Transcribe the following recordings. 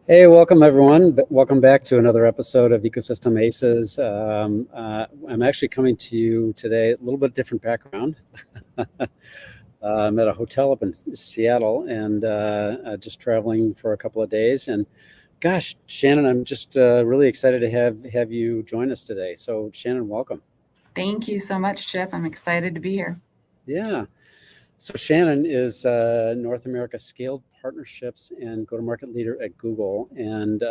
Hey, welcome everyone. Welcome back to another episode of Ecosystem Aces. I'm actually coming to you today, a little bit different background. I'm at a hotel up in Seattle and just traveling for a couple of days. And gosh, Shannon, I'm just really excited to have you join us today. So Shannon, welcome. Thank you so much, Chip. I'm excited to be here. Yeah. So Shannon is North America Scaled Partnerships and Go-to-Market Leader at Google. And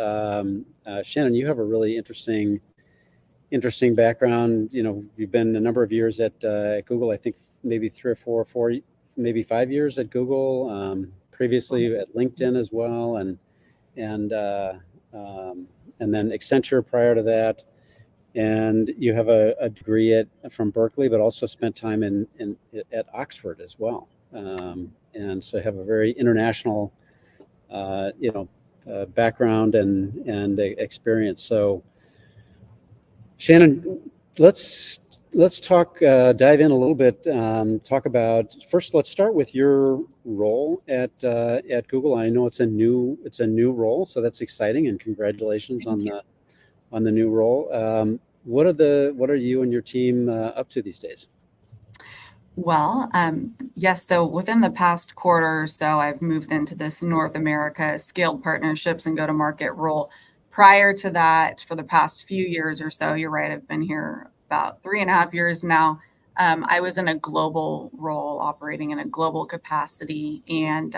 Shannon, you have a really interesting background. You know, you've been a number of years at Google. I think maybe 3 or 4, maybe 5 years at Google. Previously at LinkedIn as well, and and then Accenture prior to that. And you have a degree from Berkeley, but also spent time at Oxford as well. And so have a very international, background and experience. So, Shannon, let's talk, dive in a little bit. Talk about first. Let's start with your role at Google. I know it's a new role, so that's exciting, and congratulations Thank you. on the new role. What are you and your team up to these days? Well, yes, so within the past quarter or so, I've moved into this North America scaled partnerships and go-to-market role. Prior to that, for the past few years or so, you're right, I've been here about 3.5 years now. I was in a global role, operating in a global capacity, and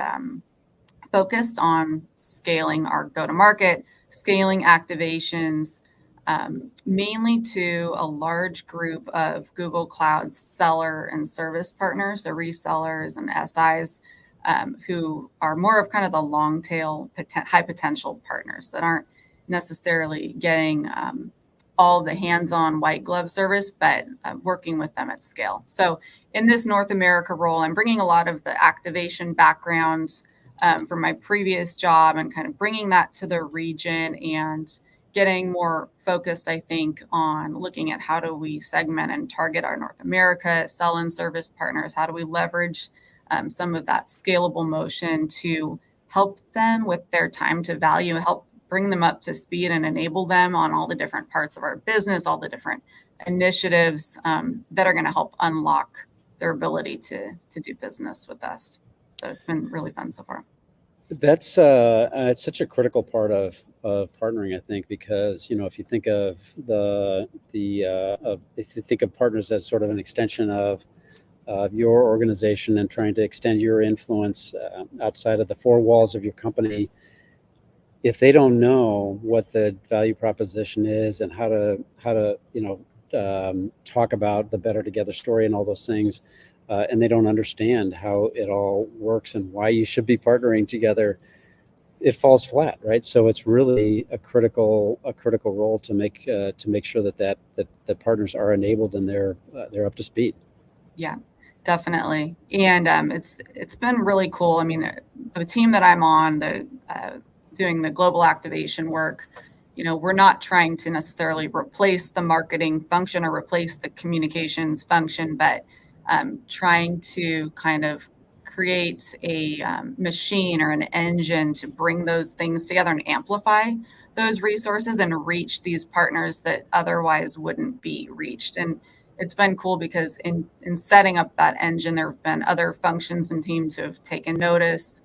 focused on scaling our go-to-market, scaling activations, mainly to a large group of Google Cloud seller and service partners, so resellers and SIs, who are more of kind of the long tail, high potential partners that aren't necessarily getting all the hands-on white glove service, but working with them at scale. So in this North America role, I'm bringing a lot of the activation backgrounds from my previous job and kind of bringing that to the region and getting more focused, I think, on looking at how do we segment and target our North America sell and service partners? How do we leverage some of that scalable motion to help them with their time to value, help bring them up to speed and enable them on all the different parts of our business, all the different initiatives that are going to help unlock their ability to do business with us. So it's been really fun so far. That's it's such a critical part of partnering, I think, because if you think of if you think of partners as sort of an extension of your organization and trying to extend your influence outside of the four walls of your company, if they don't know what the value proposition is and how to talk about the better together story and all those things, and they don't understand how it all works and why you should be partnering together, it falls flat, right? So it's really a critical role to make sure that partners are enabled and they're up to speed. Yeah, definitely. And it's been really cool. I mean, the team that I'm on, doing the global activation work, we're not trying to necessarily replace the marketing function or replace the communications function, but trying to kind of create a machine or an engine to bring those things together and amplify those resources and reach these partners that otherwise wouldn't be reached. And it's been cool because in setting up that engine, there have been other functions and teams who have taken notice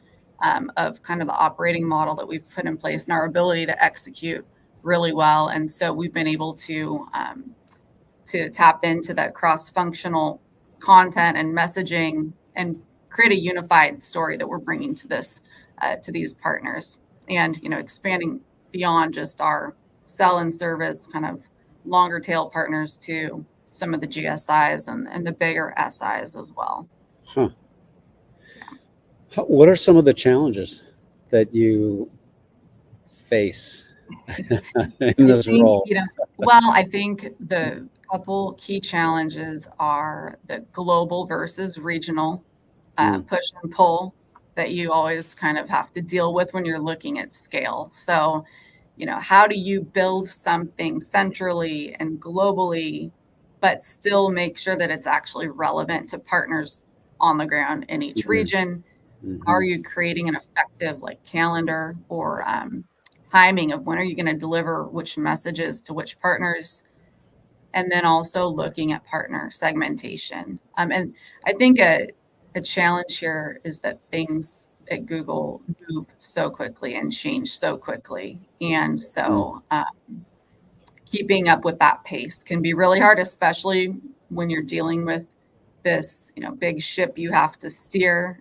of kind of the operating model that we've put in place and our ability to execute really well. And so we've been able to tap into that cross-functional content and messaging and create a unified story that we're bringing to these partners, and expanding beyond just our sell and service kind of longer tail partners to some of the GSIs and the bigger SIs as well. Huh. What are some of the challenges that you face in this role? I think the couple key challenges are the global versus regional push and pull that you always kind of have to deal with when you're looking at scale. So, how do you build something centrally and globally, but still make sure that it's actually relevant to partners on the ground in each region? How are you creating an effective calendar or timing of when are you going to deliver which messages to which partners, and then also looking at partner segmentation. And I think a challenge here is that things at Google move so quickly and change so quickly. And so keeping up with that pace can be really hard, especially when you're dealing with this, big ship you have to steer,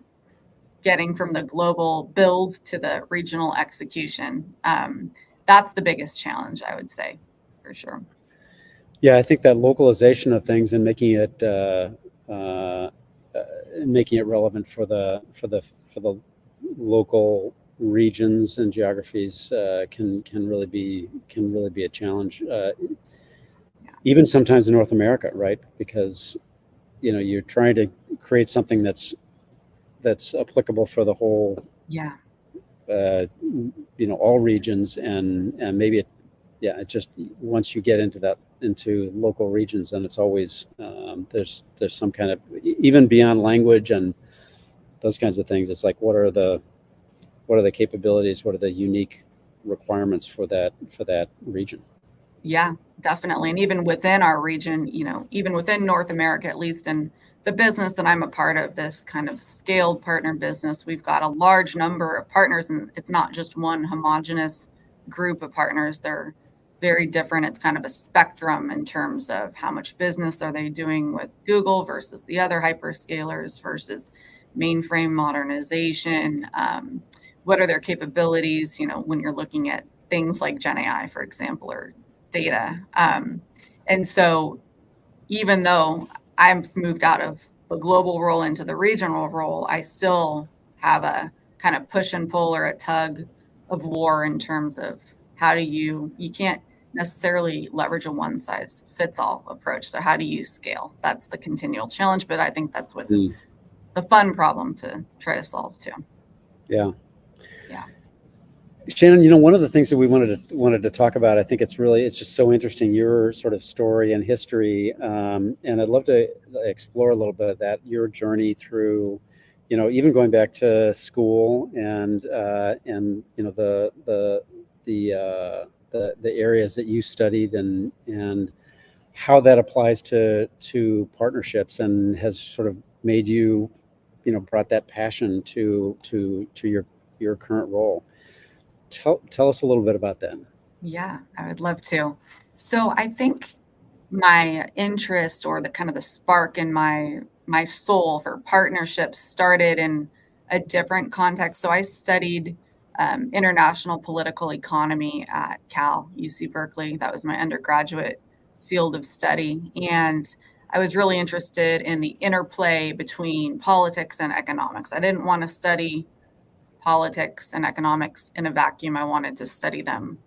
getting from the global build to the regional execution. That's the biggest challenge, I would say, for sure. Yeah, I think that localization of things and making it relevant for the local regions and geographies can really be a challenge. Even sometimes in North America, right? Because you're trying to create something that's applicable for the whole, all regions, and maybe it just, once you get into local regions, then it's always there's some kind of, even beyond language and those kinds of things, it's like, what are the capabilities, what are the unique requirements for that region? Yeah, definitely. And even within our region, even within North America, at least in the business that I'm a part of, this kind of scaled partner business, we've got a large number of partners, and it's not just one homogenous group of partners. They're very different. It's kind of a spectrum in terms of how much business are they doing with Google versus the other hyperscalers versus mainframe modernization. What are their capabilities, when you're looking at things like Gen AI, for example, or data. And so even though I've moved out of the global role into the regional role, I still have a kind of push and pull or a tug of war in terms of how do you can't necessarily leverage a one size fits all approach. So how do you scale? That's the continual challenge, but I think that's what's the fun problem to try to solve too. Yeah. Yeah. Shannon, one of the things that we wanted to talk about, I think it's just so interesting, your sort of story and history, and I'd love to explore a little bit of that, your journey through, even going back to school and the areas that you studied and how that applies to partnerships and has sort of made you, brought that passion to your current role. Tell us a little bit about that. Yeah, I would love to. So I think my interest, or the kind of the spark in my soul for partnerships, started in a different context. So I studied international political economy at UC Berkeley. That was my undergraduate field of study. And I was really interested in the interplay between politics and economics. I didn't want to study politics and economics in a vacuum. I wanted to study them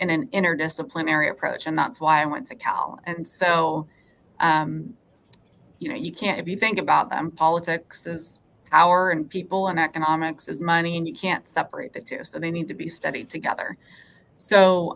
in an interdisciplinary approach. And that's why I went to Cal. And so, you can't, if you think about them, politics is power and people, and economics is money, and you can't separate the two. So they need to be studied together. So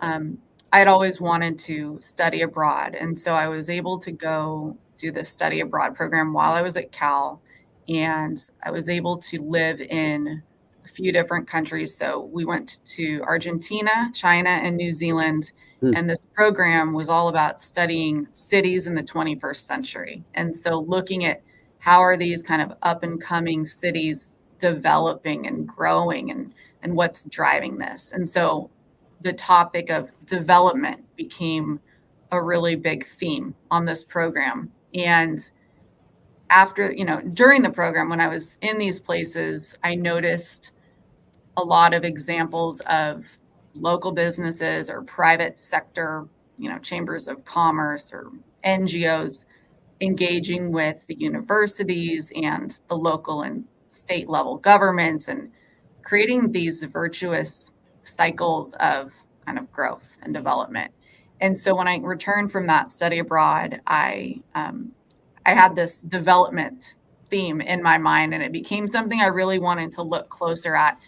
I'd always wanted to study abroad. And so I was able to go do the study abroad program while I was at Cal. And I was able to live in a few different countries. So we went to Argentina, China, and New Zealand. And this program was all about studying cities in the 21st century. And so looking at how are these kind of up and coming cities developing and growing, and what's driving this. And so the topic of development became a really big theme on this program. And after, during the program, when I was in these places, I noticed a lot of examples of local businesses or private sector, chambers of commerce or NGOs engaging with the universities and the local and state level governments, and creating these virtuous cycles of kind of growth and development. And so when I returned from that study abroad, I had this development theme in my mind, and it became something I really wanted to look closer at.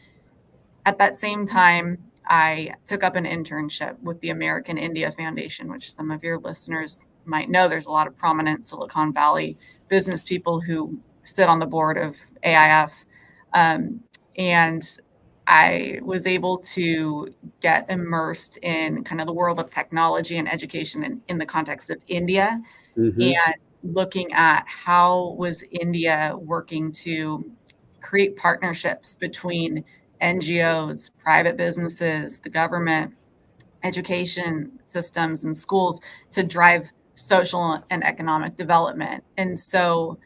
At that same time, I took up an internship with the American India Foundation, which some of your listeners might know. There's a lot of prominent Silicon Valley business people who sit on the board of AIF. And I was able to get immersed in kind of the world of technology and education in the context of India, Mm-hmm. and looking at how was India working to create partnerships between NGOs, private businesses, the government, education systems, and schools to drive social and economic development. And so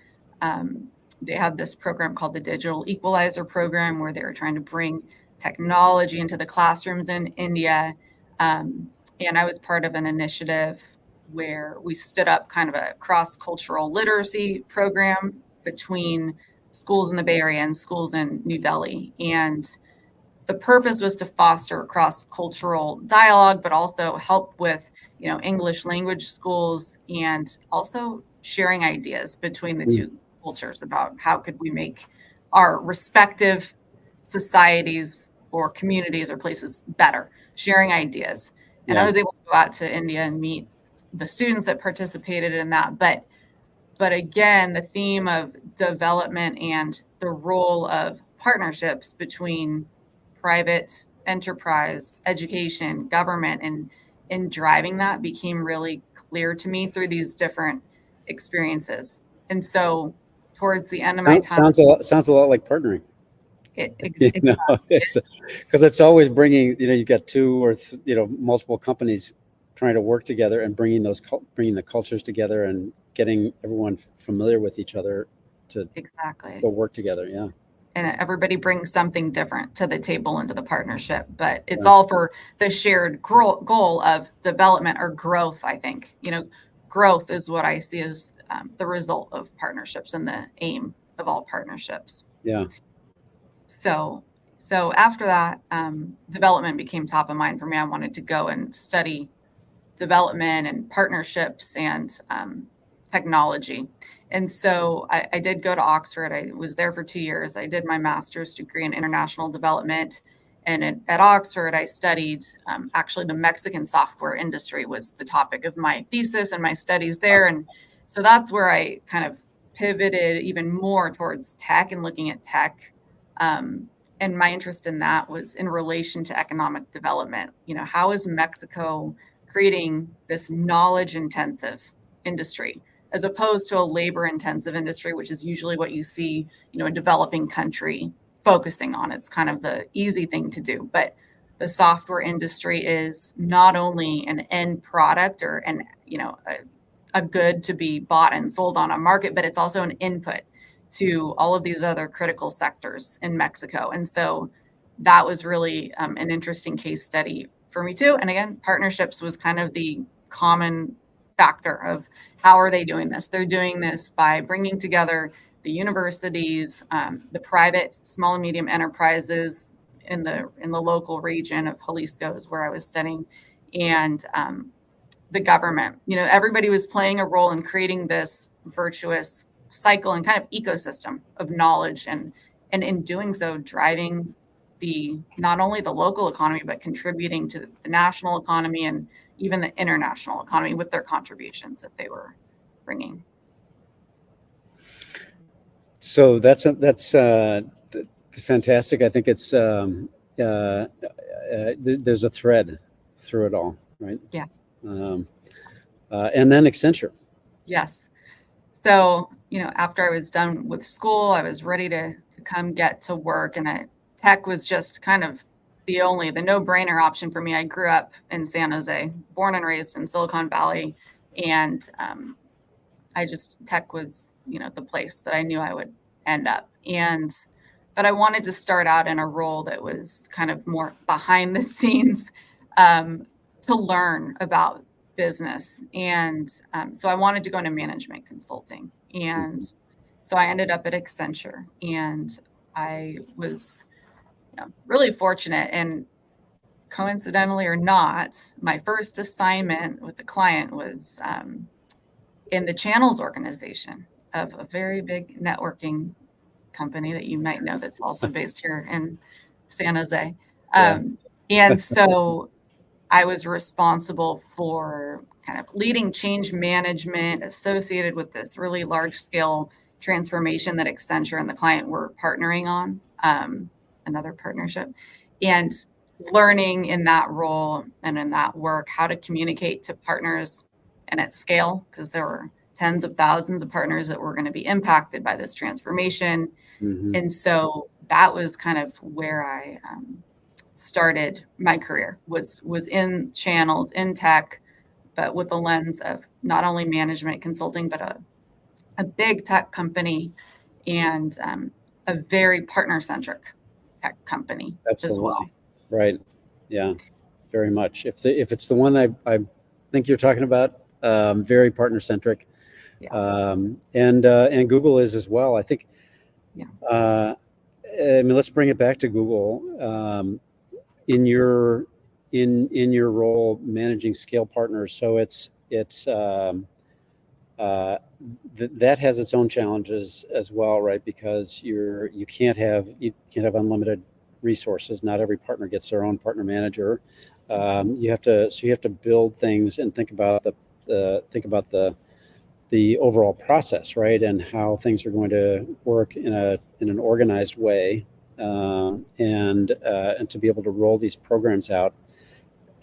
they had this program called the Digital Equalizer Program, where they were trying to bring technology into the classrooms in India. And I was part of an initiative where we stood up kind of a cross-cultural literacy program between schools in the Bay Area and schools in New Delhi. And the purpose was to foster cross-cultural dialogue, but also help with, English language schools, and also sharing ideas between the two cultures about how could we make our respective societies or communities or places better, sharing ideas. And I was able to go out to India and meet the students that participated in that. But again, the theme of development and the role of partnerships between private enterprise, education, government, and in driving that became really clear to me through these different experiences. And so towards the end of my time, Sounds a lot like partnering. it It's because it's always bringing, you've got two or multiple companies trying to work together and bringing the cultures together and getting everyone familiar with each other to go work together. Yeah. And everybody brings something different to the table into the partnership, but it's all for the shared goal of development or growth. I think, growth is what I see as the result of partnerships and the aim of all partnerships. Yeah. So after that, development became top of mind for me. I wanted to go and study development and partnerships and technology. And so I did go to Oxford. I was there for 2 years. I did my master's degree in international development. And at Oxford, I studied actually the Mexican software industry was the topic of my thesis and my studies there. And so that's where I kind of pivoted even more towards tech and looking at tech. And my interest in that was in relation to economic development. How is Mexico creating this knowledge intensive industry as opposed to a labor intensive industry, which is usually what you see, a developing country focusing on. It's kind of the easy thing to do. But the software industry is not only an end product or a good to be bought and sold on a market, but it's also an input to all of these other critical sectors in Mexico. And so that was really an interesting case study for me too. And again, partnerships was kind of the common factor of how are they doing this? They're doing this by bringing together the universities, the private small and medium enterprises in the local region of Jalisco is where I was studying, and the government. Everybody was playing a role in creating this virtuous cycle and kind of ecosystem of knowledge, and in doing so, driving not only the local economy, but contributing to the national economy and even the international economy with their contributions that they were bringing. So that's fantastic. I think it's there's a thread through it all, right? Yeah. And then Accenture. Yes. So, after I was done with school, I was ready to come get to work, and tech was just kind of the no-brainer option for me. I grew up in San Jose, born and raised in Silicon Valley, and tech was, the place that I knew I would end up. But I wanted to start out in a role that was kind of more behind the scenes to learn about business. And so I wanted to go into management consulting. And so I ended up at Accenture, and I was really fortunate, and coincidentally or not, my first assignment with the client was in the channels organization of a very big networking company that you might know that's also based here in San Jose. And so I was responsible for kind of leading change management associated with this really large scale transformation that Accenture and the client were partnering on. another partnership, and learning in that role and in that work how to communicate to partners and at scale, because there were tens of thousands of partners that were going to be impacted by this transformation. Mm-hmm. And so that was kind of where I started my career, was in channels, in tech, but with the lens of not only management consulting, but a big tech company and a very partner-centric tech company as well. Absolutely. Right. Yeah, very much. If it's the one I think you're talking about, very partner centric, Yeah. and Google is as well. I think. Yeah. I mean, let's bring it back to Google. In your role managing scale partners, so it's that has its own challenges as well, right? Because you can't have unlimited resources. Not every partner gets their own partner manager. You have to build things and think about the overall process, right? And how things are going to work in an organized way, and to be able to roll these programs out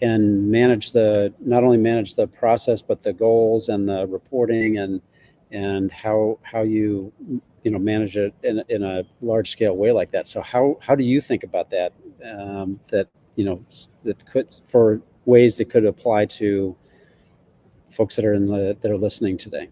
and not only manage the process, but the goals and the reporting and how you manage it in a large scale way like that. So how do you think about that? That could, for ways that could apply to folks that are listening today.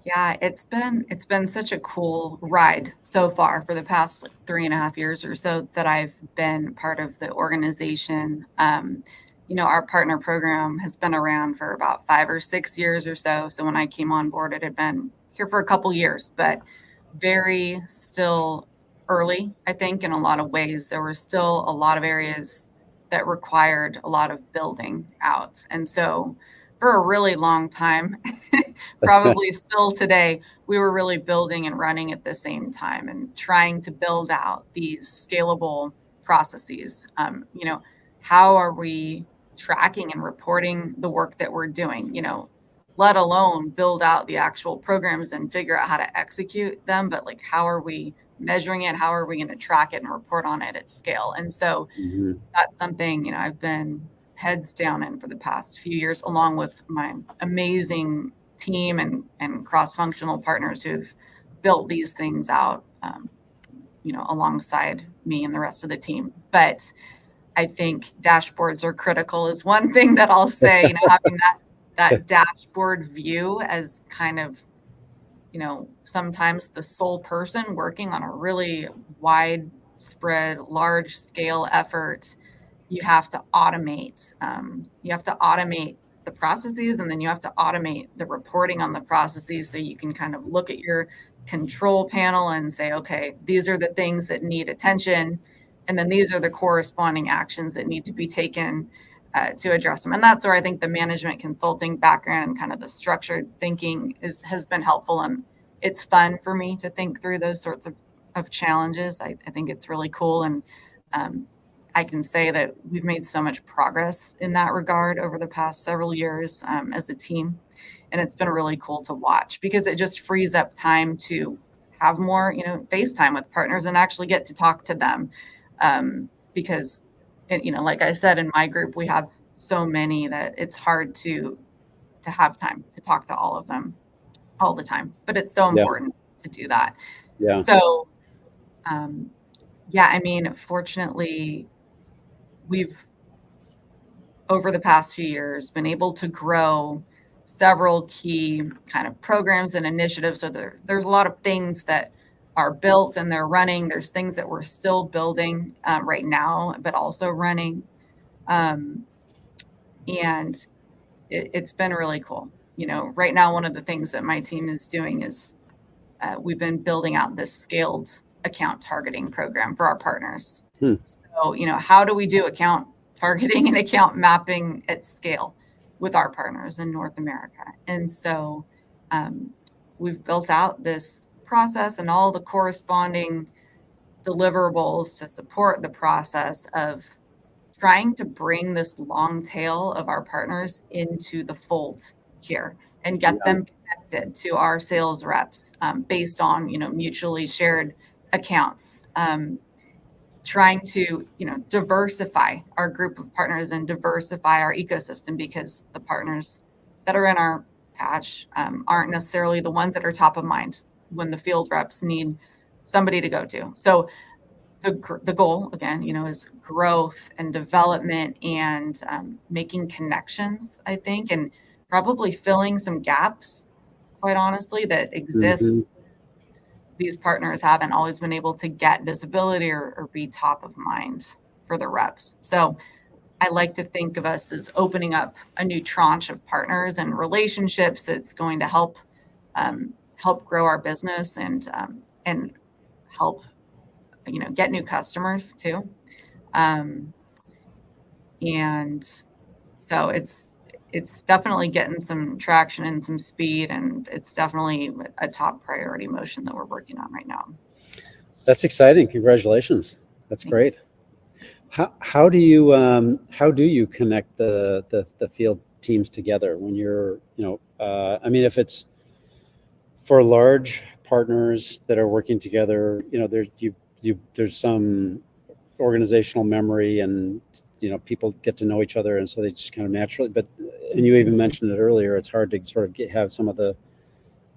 Yeah, it's been such a cool ride so far for the past 3.5 years or so that I've been part of the organization. Our partner program has been around for about 5 or 6 years or so. So when I came on board, it had been here for a couple years, but very still early, I think, in a lot of ways. There were still a lot of areas that required a lot of building out. And so for a really long time, probably still today, we were really building and running at the same time and trying to build out these scalable processes. How are we tracking and reporting the work that we're doing? Let alone build out the actual programs and figure out how to execute them. But like, how are we measuring it? How are we going to track it and report on it at scale? And so Mm-hmm. that's something, I've been heads down in for the past few years, along with my amazing team and cross-functional partners who've built these things out, alongside me and the rest of the team. But I think dashboards are critical is one thing that I'll say, having that dashboard view as kind of, sometimes the sole person working on a really widespread, large scale effort. You have to automate. The processes, and then you have to automate the reporting on the processes, so you can kind of look at your control panel and say, okay, these are the things that need attention, and then these are the corresponding actions that need to be taken to address them. And that's where I think the management consulting background and kind of the structured thinking has been helpful. And it's fun for me to think through those sorts of challenges. I think it's really cool. And I can say that we've made so much progress in that regard over the past several years as a team. And it's been really cool to watch, because it just frees up time to have more, face time with partners and actually get to talk to them. Because, like I said, in my group, we have so many that it's hard to have time to talk to all of them all the time. But it's so important to do that. Yeah. So, fortunately, we've, over the past few years, been able to grow several key kind of programs and initiatives. So there's a lot of things that are built and they're running. There's things that we're still building right now, but also running. And it's been really cool. Right now, one of the things that my team is doing is we've been building out this scaled account targeting program for our partners. So, how do we do account targeting and account mapping at scale with our partners in North America? And so we've built out this process and all the corresponding deliverables to support the process of trying to bring this long tail of our partners into the fold here and get them connected to our sales reps based on, mutually shared accounts. trying to, diversify our group of partners and diversify our ecosystem, because the partners that are in our patch aren't necessarily the ones that are top of mind when the field reps need somebody to go to. So the goal again, is growth and development and making connections, I think, and probably filling some gaps, quite honestly, that exist. Mm-hmm. These partners haven't always been able to get visibility or be top of mind for the reps. So I like to think of us as opening up a new tranche of partners and relationships that's going to help grow our business and help get new customers too. And so it's definitely getting some traction and some speed, and it's definitely a top priority motion that we're working on right now. That's exciting. Congratulations. That's great. How do you connect the field teams together when you're, I mean, if it's for large partners that are working together, there's some organizational memory, and people get to know each other, and so they just kind of naturally. And you even mentioned it earlier, it's hard to sort of have some of the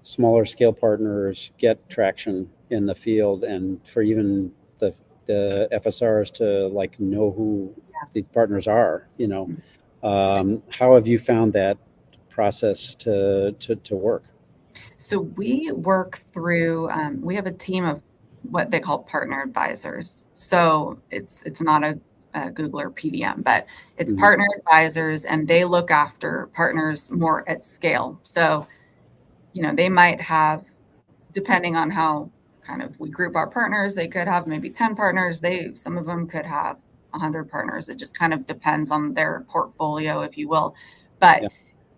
smaller scale partners get traction in the field, and for even the FSRs to like know who these partners are. How have you found that process to work? So we work through, we have a team of what they call partner advisors. So it's not a Google or PDM, but it's partner advisors, and they look after partners more at scale. So, they might have, depending on how kind of we group our partners, they could have maybe 10 partners. Some of them could have 100 partners. It just kind of depends on their portfolio, if you will. But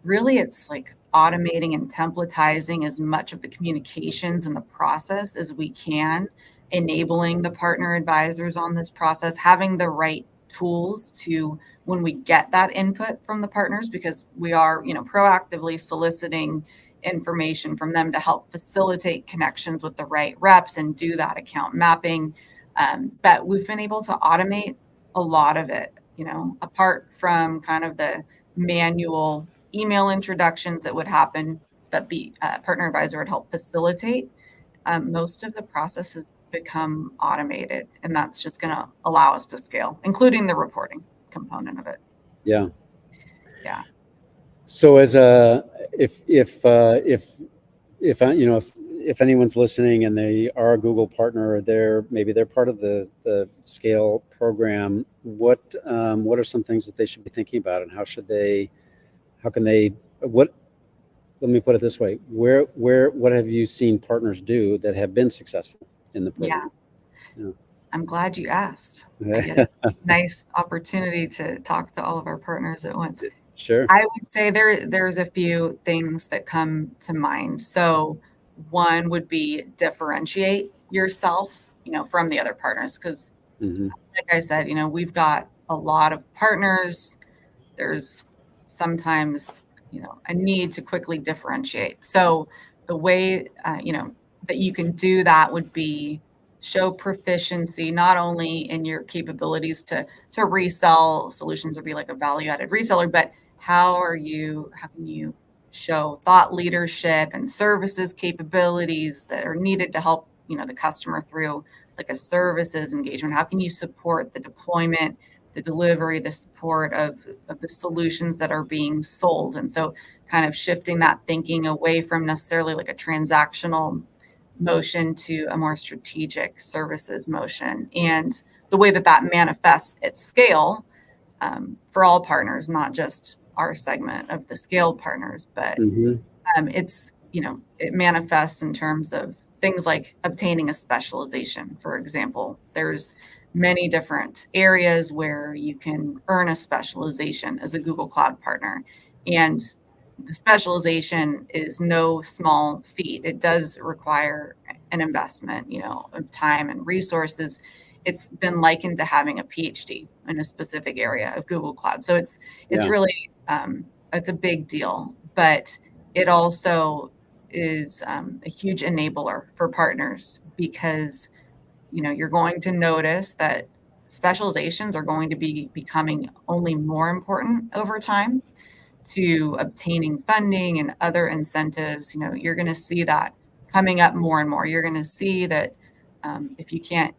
really, it's like automating and templatizing as much of the communications and the process as we can, enabling the partner advisors on this process, having the right tools to, when we get that input from the partners, because we are, proactively soliciting information from them to help facilitate connections with the right reps and do that account mapping. But we've been able to automate a lot of it, apart from kind of the manual email introductions that would happen, but the partner advisor would help facilitate. Most of the process has become automated, and that's just going to allow us to scale, including the reporting component of it. Yeah. Yeah. So if anyone's listening and they are a Google partner, maybe they're part of the Scale program, what are some things that they should be thinking about, and let me put it this way, what have you seen partners do that have been successful in the program? Yeah. I'm glad you asked. I get a nice opportunity to talk to all of our partners at once. Sure. I would say there's a few things that come to mind. So one would be differentiate yourself, from the other partners, because like I said, we've got a lot of partners. There's sometimes, a need to quickly differentiate. So the way, that you can do that would be show proficiency, not only in your capabilities to resell solutions or be like a value-added reseller, but how can you show thought leadership and services capabilities that are needed to help, the customer through like a services engagement? How can you support the deployment, the delivery, the support of the solutions that are being sold? And so kind of shifting that thinking away from necessarily like a transactional motion to a more strategic services motion. And the way that manifests at scale, for all partners, not just our segment of the scaled partners, but it's, it manifests in terms of things like obtaining a specialization. For example, there's many different areas where you can earn a specialization as a Google Cloud partner. And the specialization is no small feat. It does require an investment, of time and resources. It's been likened to having a PhD in a specific area of Google Cloud. So it's really, it's a big deal, but it also is a huge enabler for partners, because, you're going to notice that specializations are going to be becoming only more important over time to obtaining funding and other incentives. You're going to see that coming up more and more. You're going to see that if you can't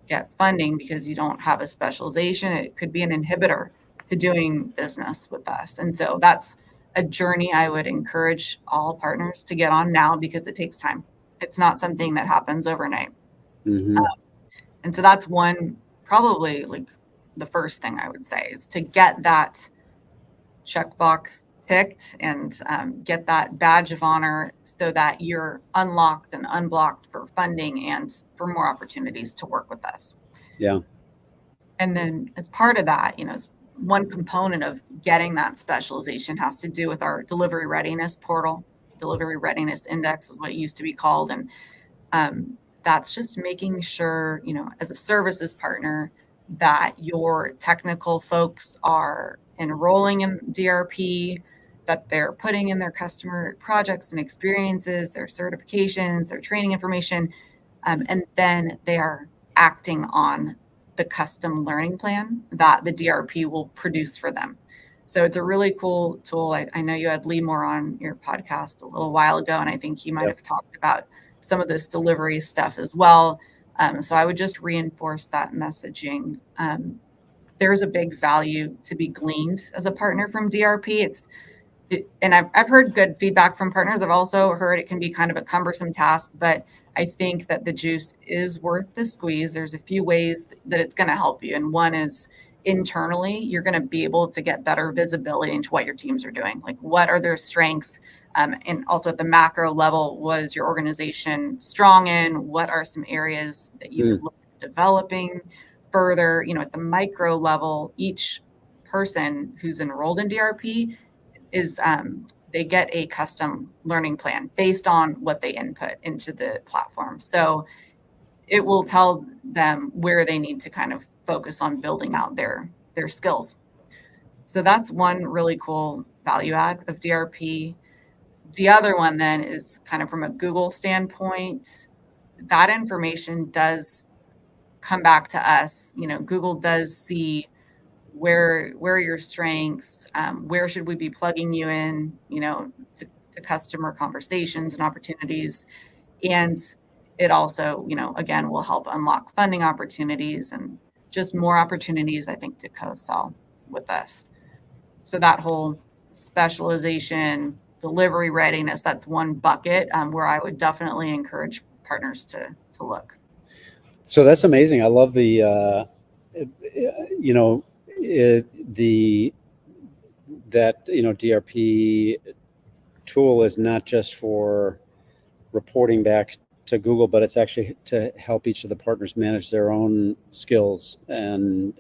get funding because you don't have a specialization, it could be an inhibitor to doing business with us. And so that's a journey I would encourage all partners to get on now, because it takes time. It's not something that happens overnight. Mm-hmm. And so that's one, probably like the first thing I would say, is to get that checkbox ticked and get that badge of honor so that you're unlocked and unblocked for funding and for more opportunities to work with us. Yeah. And then as part of that, one component of getting that specialization has to do with our delivery readiness portal. Delivery readiness index is what it used to be called. And that's just making sure, as a services partner, that your technical folks are enrolling in DRP, that they're putting in their customer projects and experiences, their certifications, their training information, and then they are acting on the custom learning plan that the DRP will produce for them. So it's a really cool tool. I know you had Lee Moore on your podcast a little while ago, and I think he might have talked about some of this delivery stuff as well. So I would just reinforce that messaging. There's a big value to be gleaned as a partner from DRP. And I've heard good feedback from partners. I've also heard it can be kind of a cumbersome task, but I think that the juice is worth the squeeze. There's a few ways that it's going to help you. And one is internally, you're going to be able to get better visibility into what your teams are doing. Like, what are their strengths? And also at the macro level, what is your organization strong in? What are some areas that you could look at developing further? At the micro level, each person who's enrolled in DRP is they get a custom learning plan based on what they input into the platform. So it will tell them where they need to kind of focus on building out their skills. So that's one really cool value add of DRP. The other one then is kind of from a Google standpoint. That information does come back to us. Google does see where are your strengths, where should we be plugging you in, to customer conversations and opportunities. And it also, again, will help unlock funding opportunities and just more opportunities, I think, to co-sell with us. So that whole specialization, delivery readiness, that's one bucket where I would definitely encourage partners to look. So that's amazing. I love the, DRP tool is not just for reporting back to Google, but it's actually to help each of the partners manage their own skills and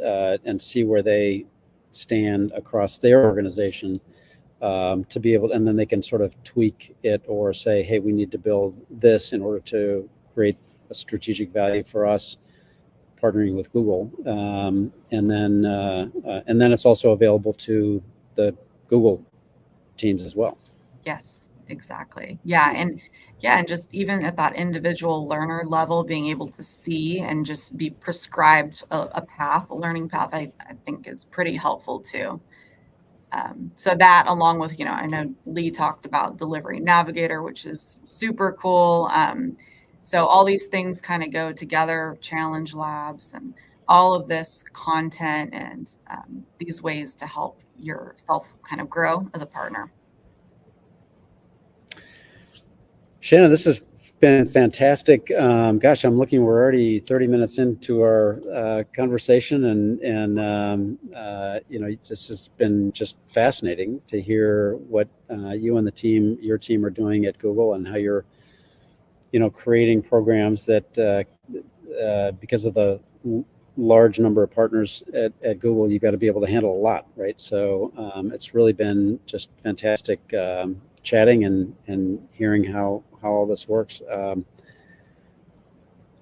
see where they stand across their organization, to be able, and then they can sort of tweak it or say, hey, we need to build this in order to create a strategic value for us partnering with Google. And then it's also available to the Google teams as well. Yes, exactly. Yeah. And just even at that individual learner level, being able to see and just be prescribed a path, a learning path, I think is pretty helpful too. So that, along with, I know Lee talked about Delivery Navigator, which is super cool. So all these things kind of go together, challenge labs and all of this content and these ways to help yourself kind of grow as a partner. Shannon, this has been fantastic. Gosh, I'm looking, we're already 30 minutes into our conversation, and this has been just fascinating to hear what you and your team are doing at Google, and how you're, creating programs that, because of the large number of partners at Google, you've got to be able to handle a lot, right? So it's really been just fantastic chatting and hearing how all this works.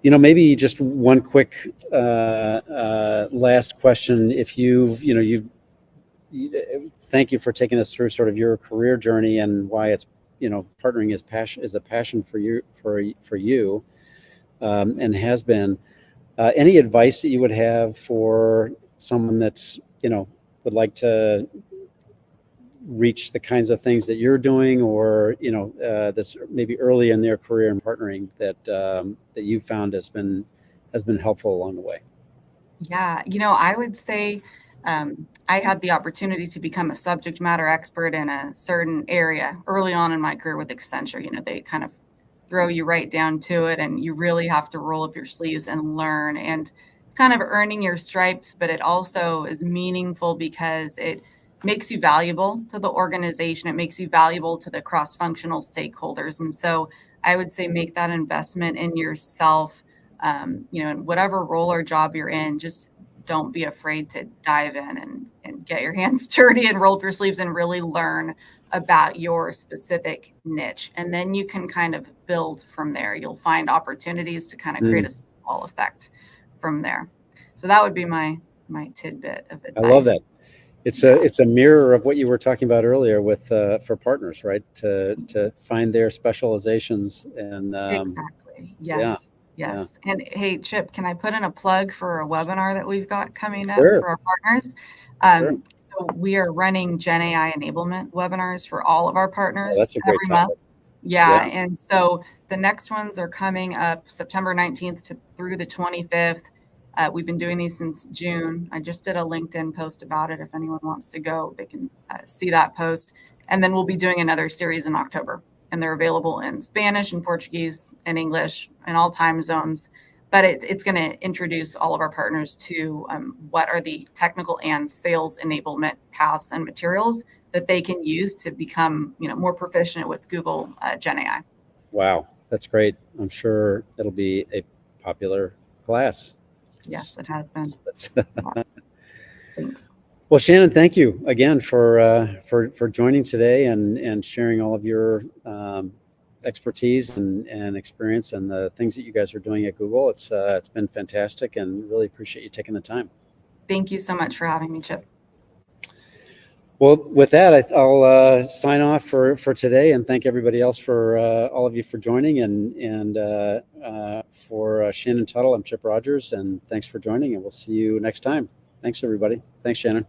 Maybe just one quick last question. If thank you for taking us through sort of your career journey and why it's, partnering is a passion for you, and has been. Any advice that you would have for someone that's, would like to reach the kinds of things that you're doing, or, that's maybe early in their career in partnering that you found has been helpful along the way? Yeah, I would say I had the opportunity to become a subject matter expert in a certain area early on in my career with Accenture. They kind of throw you right down to it, and you really have to roll up your sleeves and learn. And it's kind of earning your stripes, but it also is meaningful because it makes you valuable to the organization. It makes you valuable to the cross-functional stakeholders. And so I would say make that investment in yourself, in whatever role or job you're in. Just don't be afraid to dive in and get your hands dirty and roll up your sleeves and really learn about your specific niche. And then you can kind of build from there. You'll find opportunities to kind of create a snowball effect from there. So that would be my tidbit of advice. I love that. It's a mirror of what you were talking about earlier with for partners, right? To find their specializations and exactly. Yes. Yeah. Yes. And hey, Chip, can I put in a plug for a webinar that we've got coming up Sure. for our partners? Sure. So we are running Gen AI enablement webinars for all of our partners that's a great every month. topic. Yeah. And so the next ones are coming up September 19th through the 25th. We've been doing these since June. I just did a LinkedIn post about it. If anyone wants to go, they can see that post. And then we'll be doing another series in October. And they're available in Spanish and Portuguese and English in all time zones. But it's going to introduce all of our partners to what are the technical and sales enablement paths and materials that they can use to become, more proficient with Google Gen AI. Wow, that's great. I'm sure it'll be a popular class. Yes, it has been. Thanks. Well, Shannon, thank you again for joining today and sharing all of your expertise and experience and the things that you guys are doing at Google. It's been fantastic, and really appreciate you taking the time. Thank you so much for having me, Chip. Well, with that, I'll sign off for today, and thank everybody else for all of you for joining, and for Shannon Tuttle, I'm Chip Rodgers, and thanks for joining, and we'll see you next time. Thanks, everybody. Thanks, Shannon.